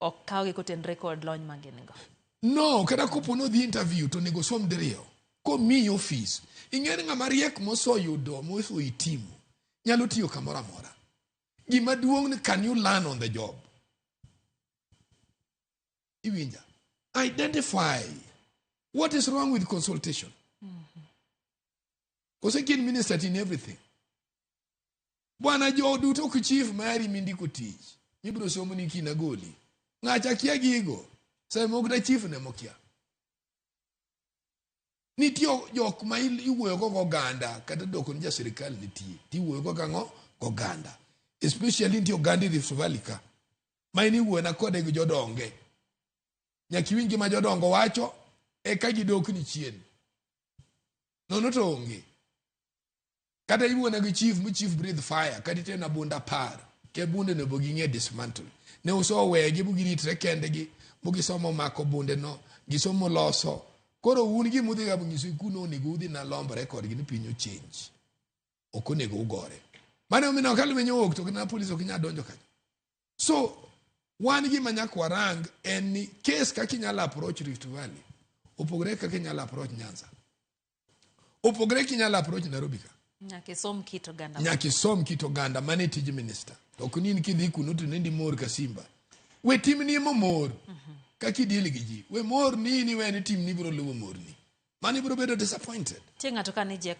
okawgi kotenre kod lony magingo. No, kada kopono the interview to nego som diriyo. Ko mi office. Ing'ere ng'ama riek moso yudo moso itimu. Nyalo tiyo kamora mora. Gima duong' ni can you learn on the job? Iwinja. Identify what is wrong with consultation. Because kin minister in everything. Bwana jo duto ku chief mari mindiko tich. Ibro somo ni kina goli. Ng'acha kia gigo. Sai mogda chief ne mokia. Nitio jok ma iwuoyo go oganda kata doko ni ja sirikal nitie. Ti wuoyo go kango oganda. Especially nitio oganda Rift Valley ka. Ma ini wuoyo na kode gi jodonge. Nyaki wingi ma jodongo wacho e ka gidok ni chien. Nono to onge. Kata iwuoyo na gi chief mi chief breathe fire kata ite na bunda par. Ke bunde ne bogi nge dismantle. Ne uso wegi bugi ritre kende gi bugi somo mako bunde no. Gisomo loso. Koro ungi mudhi ga bungisu kuno ni gudi na lomba record gi ni pinyo change. Okone go ugore. Mane umina wakali menyo ok to na police okinya donjo kanyo. So wan gi manyakwa rang en ni case ka kinyala approach Rift Valley. Opogre ka kinyala approach Nyanza. Opogre kinyala approach Nairobi ka. Nyaki som kito ganda. Nyaki som kito ganda mane tije minister. To kunini kidhi kuno to nendi mor ka Simba. We tim ni mo mor. Kaki dili giji. We mor nini we ni tim ni bro luwo mor ni. Mani bro bedo disappointed. Tinga toka ni jeko.